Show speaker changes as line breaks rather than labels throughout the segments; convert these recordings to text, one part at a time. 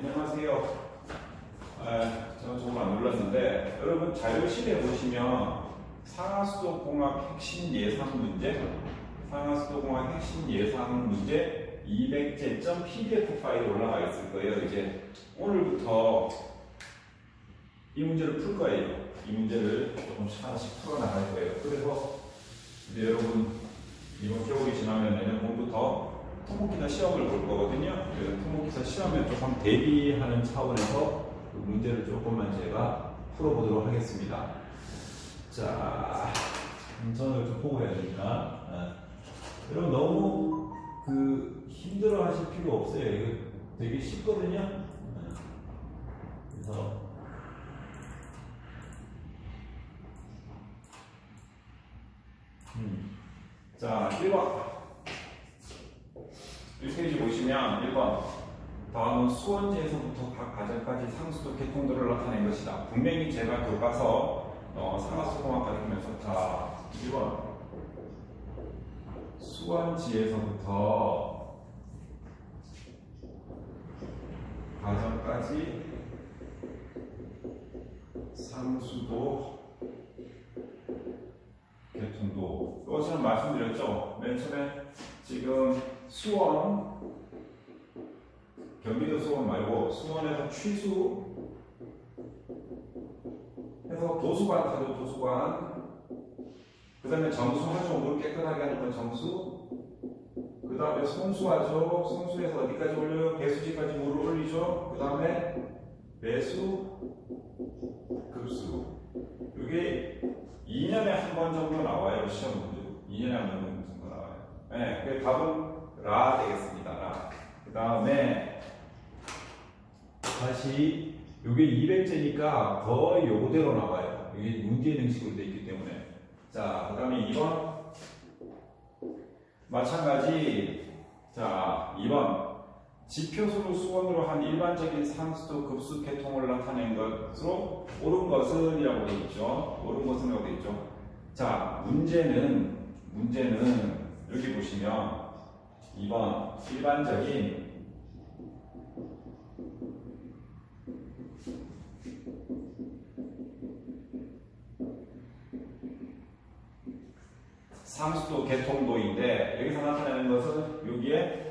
안녕하세요. 저는 조금 안 눌렀는데 여러분 자료실에 보시면 상하수도공학 핵심 예상 문제, 상하수도공학 핵심 예상 문제 200제 PDF 파일이 올라가 있을 거예요. 이제 오늘부터 이 문제를 풀 거예요. 이 문제를 조금씩 하나씩 풀어나갈 거예요. 그래서 이제 여러분 이번 겨울이 지나면 내년 봄부터 토목기사 시험을 볼 거거든요. 그래서 토목기사 시험에 조금 대비하는 차원에서 그 문제를 조금만 제가 풀어보도록 하겠습니다. 자, 저는 좀 보고 해야 되니까. 여러분 너무 힘들어 하실 필요 없어요. 이거 되게 쉽거든요. 그래서 자, 1번 1페이지 보시면 1번 다음은 수원지에서부터 각 가정까지 상수도 개통도를 나타낸 것이다. 분명히 제가 교과서 상하수공학 가르치면서 자 1번 수원지에서부터 가정까지 상수도 개통도. 이것은 말씀드렸죠. 맨 처음에 지금 수원, 경기도 수원 말고 수원에서 취수 해서 도수관 타죠. 도수관. 그 다음에 정수하죠. 물 깨끗하게 하는 건 정수. 그 다음에 송수하죠. 송수에서 어디까지 올려요? 배수지까지 물을 올리죠. 그 다음에 배수, 급수. 이게 2년에 한 번 정도 나와요. 시험 문제. 2년에 한 번 정도 나와요. 네, 그 답은 라 되겠습니다. 라. 그 다음에 다시 이게 200제니까 거의 요거대로 나와요. 이게 문제 등식으로 되어 있기 때문에. 자, 그 다음에 2번 마찬가지. 자, 2번 지표수를 수원으로 한 일반적인 상수도 급수 개통을 나타낸 것으로 옳은 것은 이라고 되어 있죠. 옳은 것은 이라고 되어 있죠. 자, 문제는 여기 보시면 2번 일반적인 상수도 개통도인데 여기서 나타내는 것은 여기에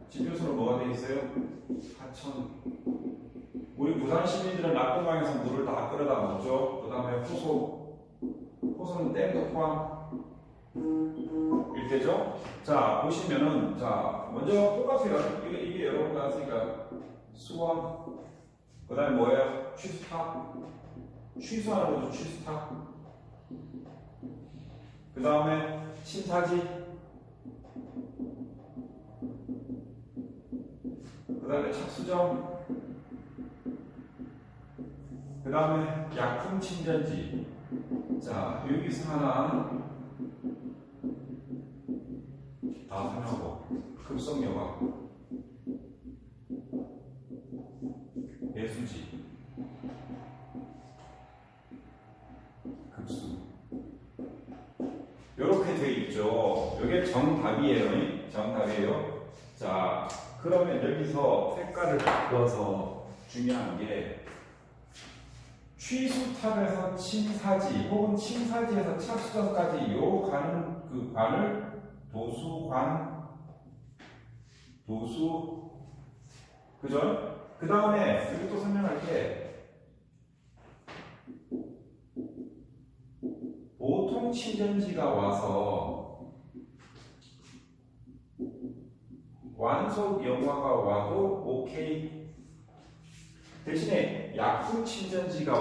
지표수는 뭐가 되어 있어요? 하천. 우리 부산 시민들은 낙동강에서 물을 다 끌어다 먹죠. 그 다음에 호소는 댐도 포함 일대죠. 자, 보시면은, 자, 먼저 똑같아요. 이게 여러분 나왔으니까 수원, 그 다음에 뭐예요? 취수탑. 취수하는 거죠. 취수탑. 그 다음에 신사지. 그 다음에 착수점. 그 다음에 약품 침전지. 자, 여기서 하나 다 설명하고 급성여과 배수지 급수 이렇게 되어 있죠. 이게 정답이에요. 정답이에요. 자, 그러면 여기서 색깔을 바꿔서 중요한 게 취수탑에서 침사지 혹은 침사지에서 착수점까지 요 가는 그 관을 도수 그죠? 그 다음에 여기 또 설명할게. 보통 침전지가 와서 완속 영화가 와도 오케이. 대신에 약품 침전지가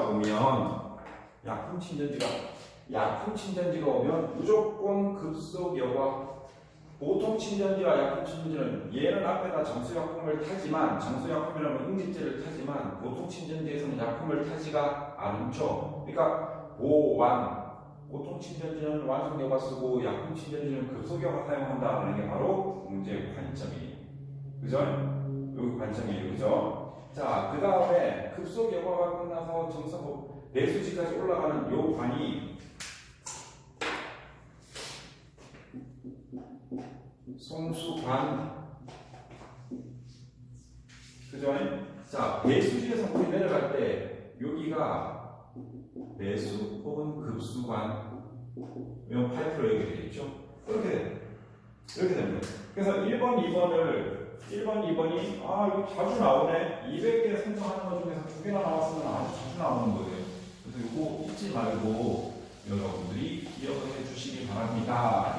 오면 무조건 급속 여과. 보통 침전지와 약품 침전지는 얘는 앞에다 정수약품을 타지만, 정수약품이라면 응집제를 타지만 보통 침전지에서는 약품을 타지가 않죠. 그러니까 보통 침전지는 완속 여과 쓰고 약품 침전지는 급속 여과 사용한다는 게 바로 문제의 관점이에요. 그죠? 여기 관점이에요. 그죠? 자, 그 다음에 급속 여과가 끝나서 정서 배수지까지 올라가는 요 관이 송수관 그죠? 자, 배수지에서 물이 내려갈 때 여기가 배수 혹은 급수관 이런 파이프로 연결되겠죠? 이렇게 됩니다. 그래서 1번, 2번이 이거 자주 나오네. 200개 선정하는 것 중에서 2개나 나왔으면 아주 자주 나오는 거예요. 그래서 이거 잊지 말고 여러분들이 기억해 주시기 바랍니다.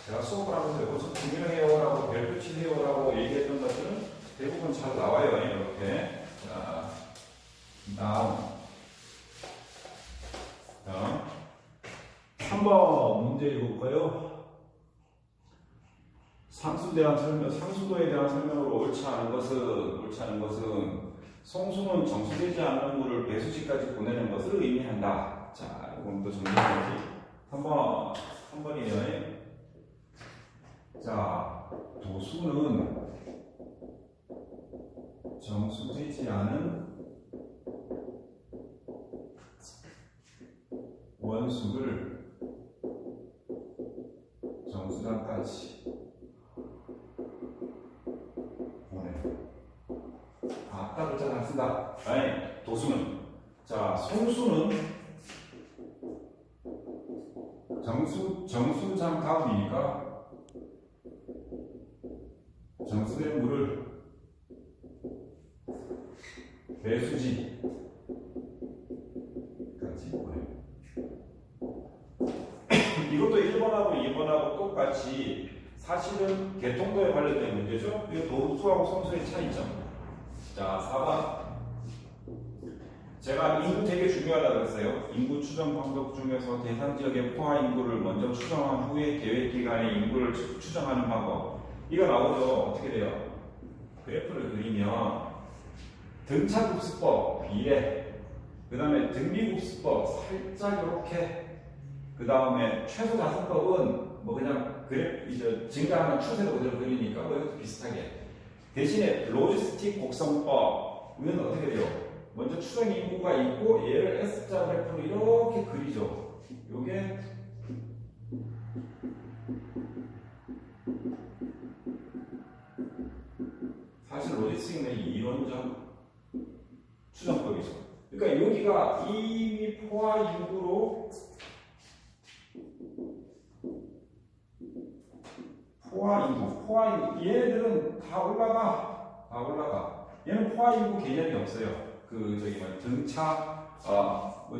제가 수업을 하면서 이것은 중요해요라고 별표 치세요라고 얘기했던 것들은 대부분 잘 나와요. 이렇게. 자, 다음 3번 문제 읽어볼까요? 상수도에 대한 설명으로 옳지 않은 것은 송수는 정수되지 않는 물을 배수지까지 보내는 것을 의미한다. 자, 이건 또 정리해야지. 3번이에요. 자, 도수는 정수되지 않은 원수를 정수단까지 아까 글자 안 쓴다. 아니, 도수는. 자, 송수는 정수장 다음이니까 정수된 물을 배수지까지 보내요. 이것도 1번하고 2번하고 똑같이 사실은 개통도에 관련된 문제죠. 이거 도수하고 송수의 차이점. 자, 4번. 제가 인구 되게 중요하다고 그랬어요. 인구 추정 방법 중에서 대상 지역의 포화 인구를 먼저 추정한 후에 계획 기간의 인구를 추정하는 방법. 이거 나오죠. 어떻게 돼요? 그래프를 그리면 등차급수법 이래. 그 다음에 등비급수법 살짝 이렇게. 그 다음에 최소자수법은 뭐 그냥 이제 증가하는 추세로 그대로 그리니까 뭐 이것도 비슷하게. 대신에 로지스틱 곡선법은 어떻게 돼요? 먼저 추정 인구가 있고 얘를 S자 그래프로 이렇게 그리죠. 요게 사실 로지스틱은 이론적 추정법이죠. 그러니까 여기가 이미 포화 인구로 포화 인구 얘네들은 다 올라가. 얘는 포화 인구 개념이 없어요.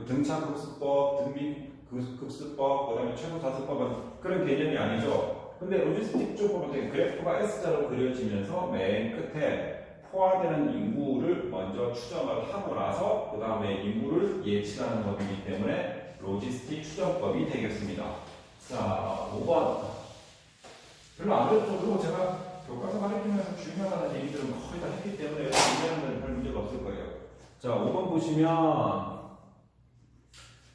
등차 급수법, 등비 급수법, 그다음에 최고 자수법은 그런 개념이 아니죠. 근데 로지스틱 쪽으로 그래프가 S자로 그려지면서 맨 끝에 포화되는 인구를 먼저 추정을 하고 나서 그 다음에 인구를 예측하는 법이기 때문에 로지스틱 추정법이 되겠습니다. 자, 5번. 별로 안 어렵죠. 그리고 제가 교과서 가르치면서 중요하다는 얘기들은 거의 다 했기 때문에 준비하는 별 문제가 없을 거예요. 자, 5번 보시면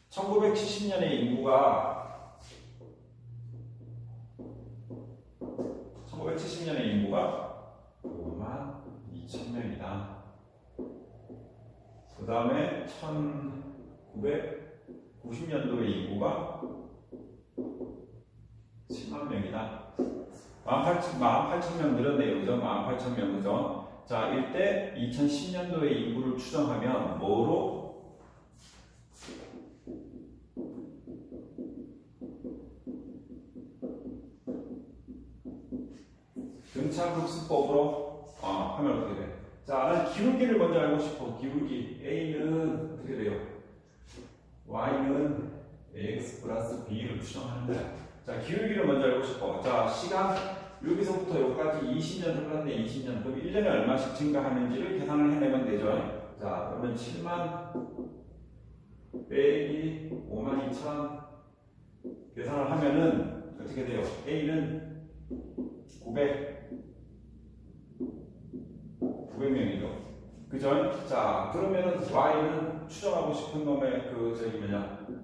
1970년의 인구가 5만 2,000명이다. 그 다음에 1990년도의 인구가 10만 명이다. 18,000명 늘었네요. 그죠? 18,000명, 그죠? 자, 이때 2010년도의 인구를 추정하면 뭐로? 등차급수법으로 하면 어떻게 돼? 자, 난 기울기를 먼저 알고 싶어. 기울기. A는 어떻게 돼요? Y는 AX 플러스 B를 추정하는 거야. 자, 기울기를 먼저 알고 싶어. 자, 시간 여기서부터 여기까지 20년 흘렀네. 20년. 그럼 1년에 얼마씩 증가하는지를 계산을 해내면 되죠. 자, 그러면 7만 빼기 52,000 계산을 하면은 어떻게 돼요? A는 900명이죠. 그죠? 자, 그러면은 Y는 추정하고 싶은 놈의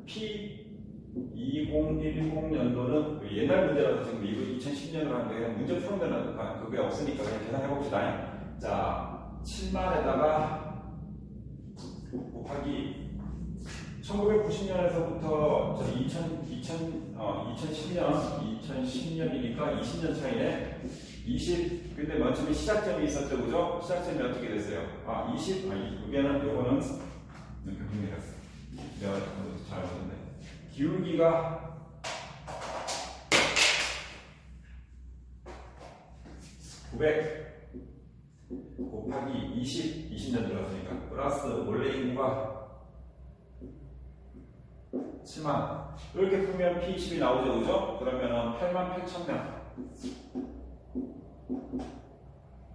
P2010년도는 옛날 문제라서 지금 이거 2010년으로 하는데 그냥 문제 푸는 데는 그게 없으니까 그냥 계산해봅시다. 자, 7만에다가 곱하기 1990년에서부터 2010년이니까 20년 차이네. 20. 근데 맨 처음에 시작점이 있었죠, 그죠? 시작점이 어떻게 됐어요? 아, 20. 요거는 이렇게 분명히 내가 잘 보는데 기울기가 900 곱하기 20년 들어갔으니까 플러스 원래 인구가 7만. 이렇게 풀면 P20이 나오죠, 그죠? 그러면은 88,000명.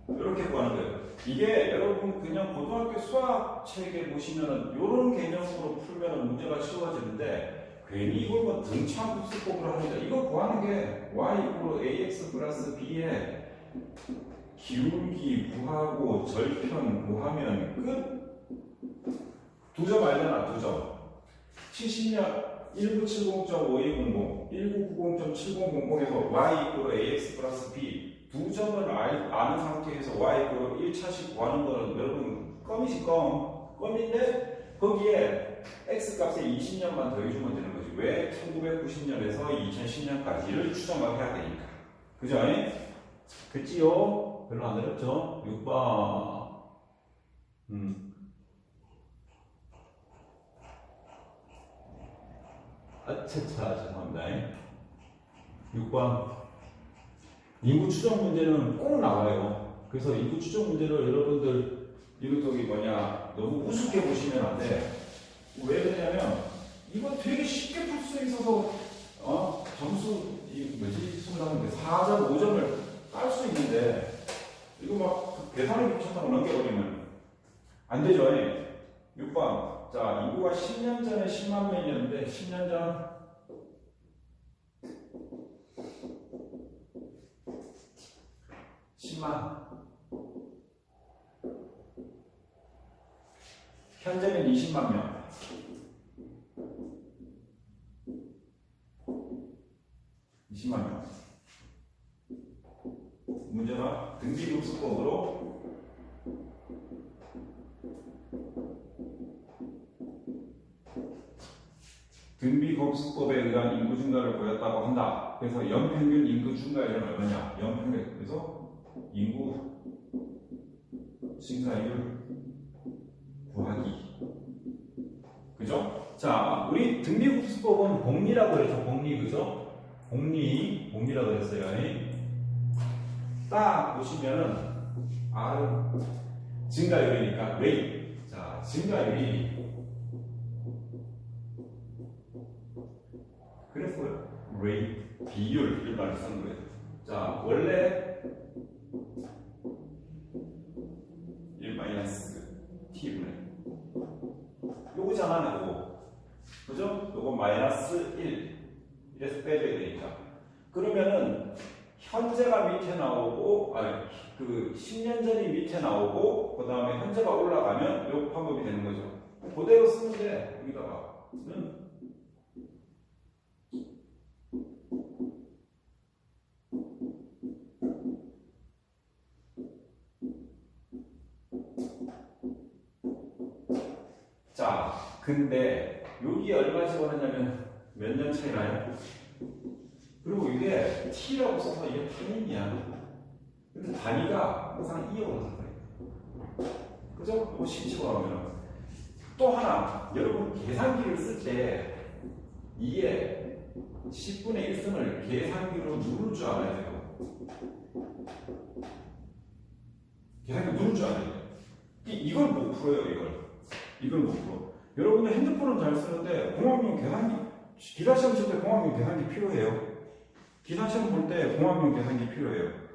이렇게 구하는 거예요. 이게 여러분 그냥 고등학교 수학 책에 보시면은 이런 개념으로 풀면은 문제가 쉬워지는데 괜히 이걸 뭐 등차급수법으로 합니다. 이거 구하는 게 y 이퀄 ax 플러스 b에 기울기 구하고 절편 구하면 끝. 두 점 알잖아, 두 점. 70년 1970.5200, 1990.7000에서 y 이퀄 ax 플러스 b 두 점을 아는 상태에서 y 이퀄 1차식 구하는 거는 여러분 껌이지 껌인데 거기에 x 값에 20년만 더해주면 되는 거지. 왜? 1990년에서 2010년까지를 추정을 해야 되니까. 그죠? 그치요? 별로 안 어렵죠? 6번. 아차차, 죄송합니다. 6번. 인구 추정 문제는 꼭 나와요. 그래서 인구 추정 문제를 여러분들, 이거 저기 너무 우습게 보시면 안 돼. 왜 그러냐면, 이거 되게 쉽게 풀 수 있어서, 점수, 수능하는데 4점, 5점을 깔 수 있는데, 이거 막 계산을 미쳤다고 넘겨버리면 안 되죠. 6번. 자, 인구가 10년 전에 10만 명이었는데, 10년 전, 10만. 현재는 20만 명. 문제가 등비급수법으로 등비급수법에 의한 인구 증가를 보였다고 한다. 그래서 연평균 인구 증가율은 얼마냐? 연평균. 그래서 인구 증가율 구하기. 그죠? 자, 우리 등비급수법은 복리라고 그랬죠. 복리, 그죠? 복리라고 그랬어요. 딱 보시면은 R은 증가율이니까 레이. 자, 증가율이 그래서 레이 비율 일반을 쓰는 거예요. 자, 원래 1-t분의 요거잖아, 요거. 그죠? 요거 -1 이래서 빼줘야 되니까. 그러면은 현재가 밑에 나오고, 그 10년 전이 밑에 나오고, 그 다음에 현재가 올라가면 요 방법이 되는 거죠. 그대로 쓰면 돼. 여기다가. 자, 근데 여기 얼마 집어넣냐면 몇 년 차이 나요? 그리고 이게 t라고 써서 이게 타임이야. 근데 단위가 항상 2여로 나와요. 그죠? 이거 10 집어넣으면. 또 하나, 여러분 계산기를 쓸 때 이게 10분의 1승을 계산기로 누를 줄 알아야 돼요. 계산기 누를 줄 알아야 돼요. 이걸 못 풀어요, 이걸 못 풀어. 여러분들 핸드폰은 잘 쓰는데 공학용 계산기, 기사시험 칠 때 공학용 계산기 필요해요. 기사시험 볼 때 공학용 계산기 필요해요.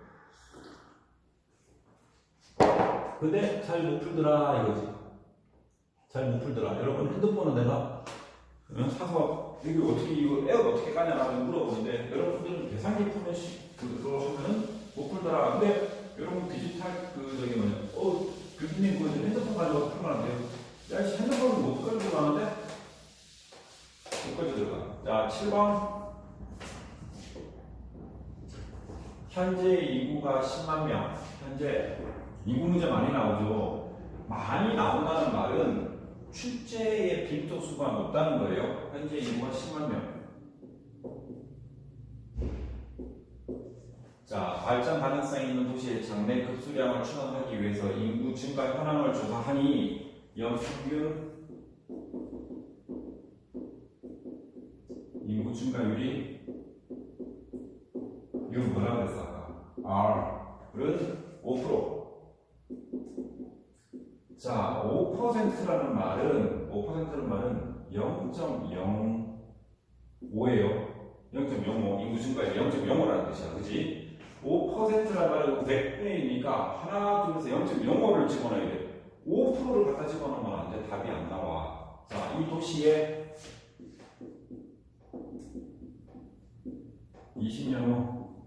근데 잘 못 풀더라 이거지. 잘 못 풀더라. 여러분 핸드폰은 내가 사서 이거 에어 어떻게 까냐라고 물어보는데 여러분들은 계산기 풀면 그거 하면은 못 풀더라. 근데 여러분 디지털 교수님 그 핸드폰 가지고 풀면 안 돼요. 야, 핸드폰을 못 가지고 가는데 못 가지고 들어가. 자, 7번. 현재 인구가 10만 명. 현재 인구 문제 많이 나오죠. 많이 나온다는 말은 출제의 빈도수가 높다는 거예요. 현재 인구가 10만 명. 자, 발전 가능성이 있는 도시의 장래 급수량을 추론하기 위해서 인구 증가 현황을 조사하니 연평균 인구 증가율이 이건 뭐라고 했어 아까? R은 5%. 자, 5%라는 말은 0.05예요. 0.05 인구 증가율 0.05라는 뜻이야, 그지? 5%라는 말은 100분의 1이니까 하나, 둘, 셋 0.05를 집어넣어야 돼. 5%를 갖다 집어넣으면 안 돼. 답이 안 나와. 자, 이 도시의 20년 후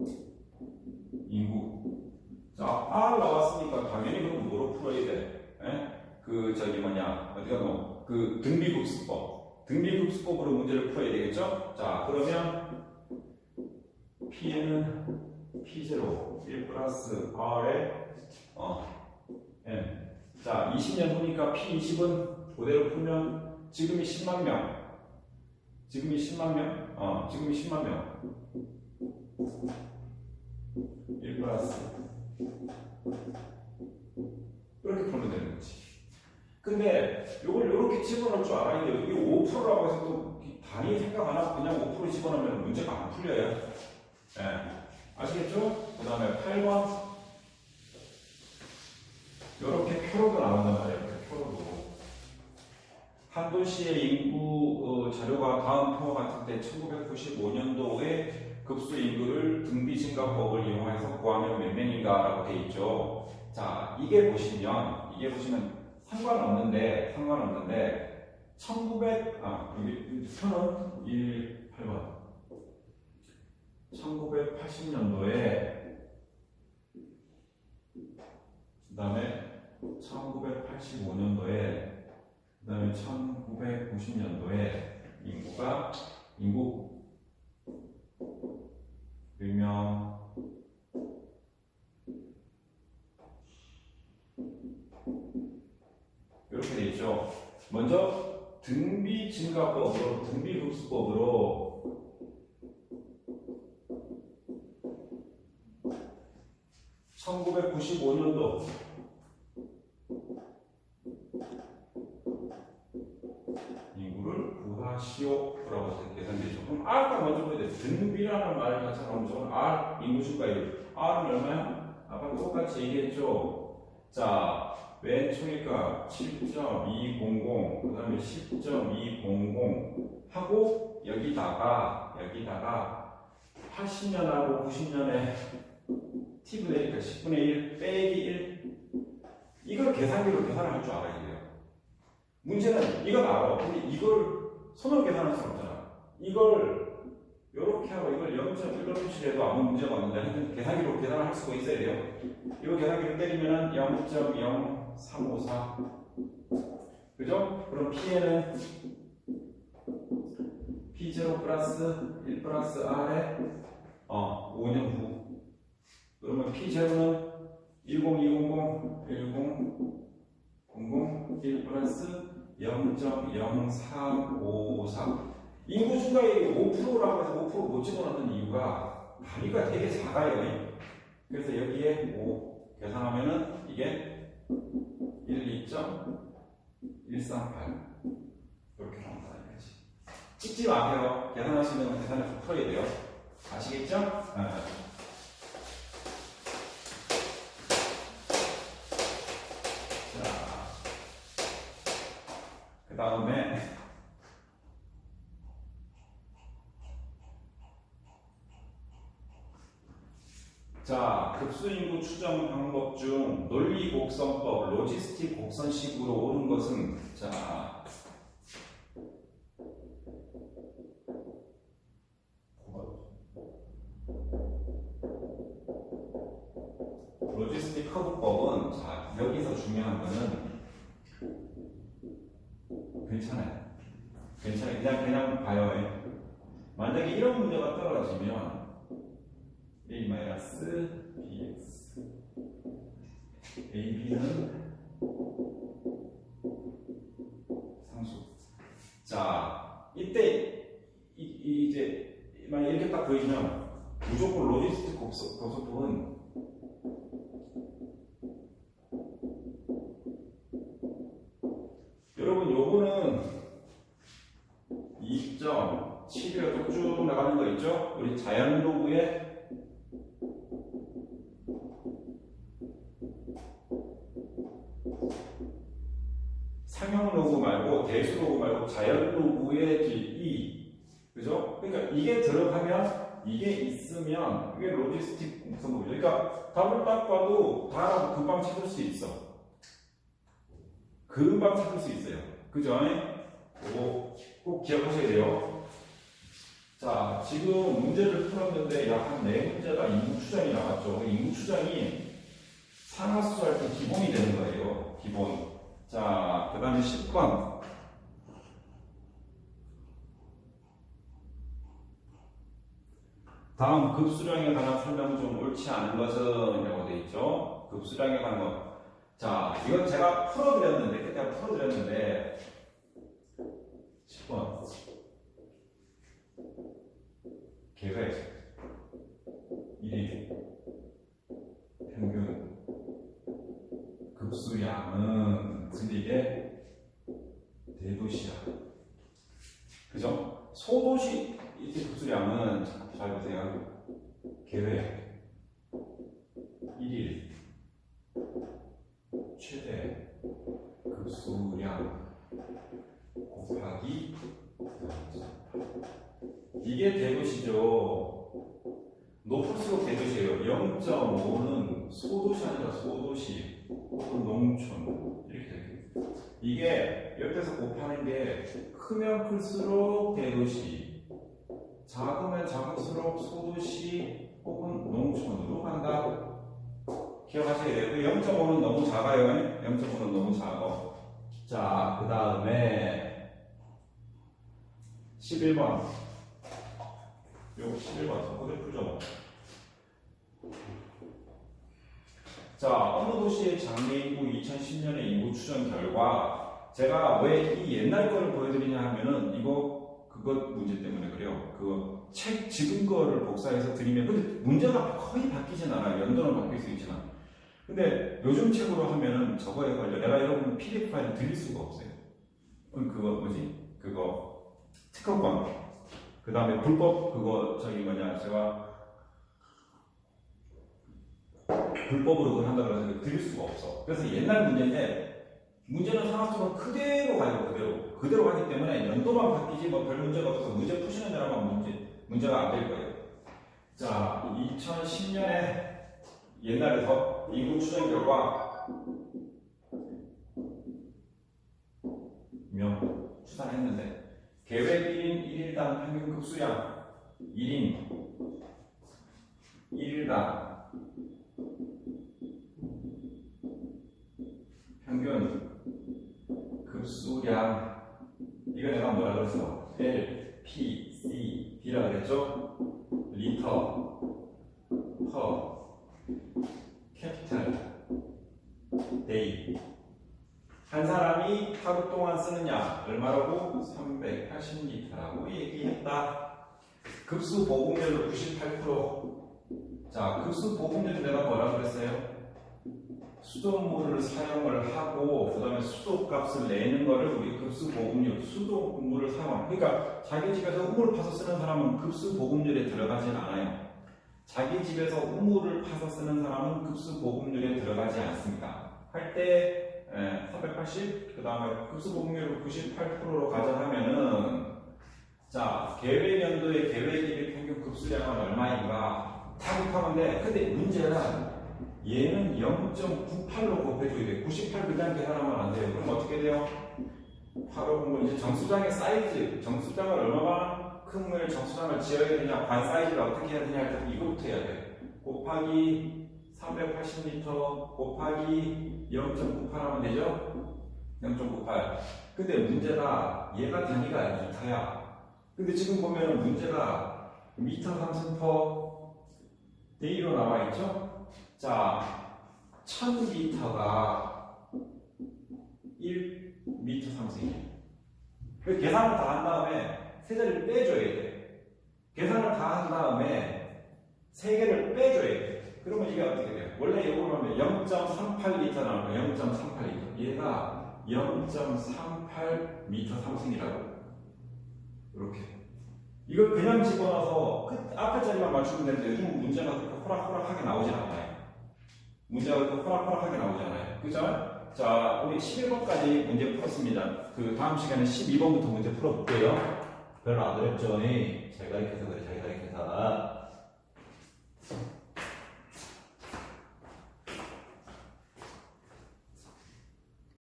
인구. 자, R 나왔으니까 당연히 그럼 뭐로 풀어야 돼? 그 저기 뭐냐 어디가 뭐 그 등비급수법으로 문제를 풀어야 되겠죠? 자, 그러면 P는 P0 1 플러스 R에 N. 자, 20년 후니까 P20은 그대로 풀면 지금이 10만 명. 지금이 10만 명. 1 플러스 이렇게 풀면 되는 거지. 근데 이걸 이렇게 집어넣을 줄 알아야 돼요. 이게 5%라고 해서 또 단위 생각 안 하고 그냥 5% 집어넣으면 문제가 안 풀려요. 네. 아시겠죠? 그 다음에 8번 이렇게 표로도 나온단 말이에요. 이렇게 표로도. 한 도시의 인구 자료가 다음 표와 같을 때 1995년도에 급수 인구를 등비 증가법을 이용해서 구하면 몇 명인가 라고 되어 있죠. 자, 이게 보시면 상관없는데 여기 표는 8번 1980년도에 그 다음에 1985년도에 그 다음에 1990년도에 인구 일명 이렇게 돼 있죠. 먼저 등비급수법으로 1995년도 인구를 구하시오라고 계산되죠. 그럼 R가 먼저 보야 돼. 등비라는 말 자체가 나오면 R 인구 증가율. R은 얼마야? 아까 똑같이 얘기했죠. 자, 맨 초니까 7.200, 그 다음에 10.200 하고 여기다가 80년하고 90년에 T분 되니까 10분의 1 빼기 1 이걸 계산기로 계산을 할 줄 알아야 돼요. 문제는 이건 알아. 근데 이걸 손으로 계산할 수 없잖아. 이걸 이렇게 하고 이걸 0.1로 표시해도 아무 문제가 없는데 계산기로 계산을 할 수가 있어야 돼요. 이거 계산기로 때리면은 0.0354 그죠? 그럼 P에는 P0 플러스 1 플러스 R에 5년 후 그러면 P0는 10200 1 플러스 0.0354 인구 증가율이 5%라고 해서 5% 못 집어넣는 이유가 단위가 되게 작아요. 그래서 여기에 5 계산하면은 이게 138 이렇게 나온다 이거지. 찍지 마세요. 계산하시면 계산해서 풀어야 돼요. 아시겠죠? 그 다음에 자, 급수인구 추정 방법 중 논리 곡선법, 로지스틱 곡선식으로 옳은 것은 자 로지스틱 커브법은 자 여기서 중요한 거는 괜찮아요. 그냥 봐요. 만약에 이런 문제가 떨어지면 A-bx AB는 상수. 자, 이때 이제 만약 이렇게 딱 보이면 무조건 로지스틱 고속도로는 여러분 요거는 2.7이라고 쭉 나가는 거 있죠? 우리 자연 로그에 상형 로그 말고 대수 로그 말고 자연 로그의 E, 그죠? 그러니까 이게 들어가면 이게 있으면 이게 로지스틱 구성도죠. 그러니까 답을 딱 봐도 다 알아서 금방 찾을 수 있어. 금방 찾을 수 있어요. 그죠? 이거 꼭 기억하셔야 돼요. 자, 지금 문제를 풀었는데 약 한 4문제가 인구추정이 나왔죠. 인구추정이 상하수 할 때 기본이 되는 거예요. 기본. 자, 그 다음에 10번. 다음 급수량에 관한 설명 중 옳지 않은 것은 이라고 되어 있죠. 급수량에 관한 것. 자, 이건 제가 풀어드렸는데, 그때 풀어드렸는데, 10번. 계획. 1위. 평균. 급수량은, 근데 이게 대도시야. 그죠? 소도시, 이때 급수량은, 잘 보세요. 계획. 1일. 최대 급수량 곱하기 이게 대도시죠. 높을수록 대도시예요. 0.5는 소도시 아니라 소도시 혹은 농촌 이렇게 되겠죠. 이게 옆에서 곱하는 게 크면 클수록 대도시, 작으면 작을수록 소도시 혹은 농촌으로 간다. 기억하셔야 돼요. 0.5는 너무 작아요. 0.5는 너무 작아. 자, 그 다음에 11번. 요 11번. 저거를 풀죠. 자, 어느 도시의 장래 인구 2010년의 인구 추정 결과 제가 왜 이 옛날 거를 보여드리냐 하면은 그것 문제 때문에 그래요. 그 책 지금 거를 복사해서 드리면 근데 문제가 거의 바뀌진 않아요. 연도는 바뀔 수 있지만. 근데 요즘 책으로 하면은 저거에 걸려. 내가 여러분 PDF 파일을 드릴 수가 없어요. 그거 특허권. 그 다음에 불법 제가 불법으로 그걸 한다고 해서 드릴 수가 없어. 그래서 옛날 문제인데 문제는 상하수는 그대로 가요. 그대로 가기 때문에 연도만 바뀌지 뭐 별 문제가 없어서 문제 푸시는 데라만 문제가 안 될 거예요. 자, 2010년에 옛날에서 인구 추정 결과 추산했는데 계획 1인 1일당 평균 급수량 1인 1일당 평균 급수량 이거 내가 뭐라 그랬어? L, P, C, D라 그랬죠? 리터 퍼 캐피탈 데이 한 사람이 하루 동안 쓰는 양 얼마라고? 380리터라고 얘기했다. 급수 보급률 98%. 자, 급수 보급률 내가 뭐라 그랬어요? 수돗물을 사용을 하고 그 다음에 수도값을 내는 거를 우리 급수 보급률, 수돗물을 사용. 그러니까 자기 집에서 우물을 파서 쓰는 사람은 급수 보급률에 들어가진 않아요. 자기 집에서 우물을 파서 쓰는 사람은 급수 보급률에 들어가지 않습니다. 할 때 380, 그 다음에 급수 보급률을 98%로 가져가면은 자, 계획 연도의 계획일의 평균 급수량은 얼마인가 다 곱하면 돼. 근데 문제는 얘는 0.98로 곱해줘야 돼. 98 그냥 계산하면 안 돼요. 그럼 어떻게 돼요? 바로 보면 이제 정수장의 사이즈, 정수장을 얼마만큼을 정수장을 지어야 되냐, 관 사이즈를 어떻게 해야 되냐 할 때 이거부터 해야 돼. 곱하기 380리터 곱하기 0.98 하면 되죠? 0.98. 근데 문제가 얘가 단위가 미터야. 근데 지금 보면은 문제가 미터 상승 퍼 데이로 나와 있죠? 자, 1000리터가 1m 상승이에요. 계산을 다 한 다음에 세 자리를 빼줘야 돼. 계산을 다 한 다음에 그러면 이게 어떻게 돼요? 원래 이걸 하면 0.38리터 나오는 거예요. 0.38리터. 얘가 0.38m 상승이라고. 이렇게. 이걸 그냥 집어넣어서 앞에 자리만 맞추면 되는데 요즘 문제가 그렇게 호락호락하게 나오진 않아요. 문제가 그렇게 호락호락하게 나오잖아요. 그죠? 자, 우리 11번까지 문제 풀었습니다. 그 다음 시간에 12번부터 문제 풀어볼게요. 별로 안 어렵죠? 잘 가르쳐서 그래, 잘 가르쳐서.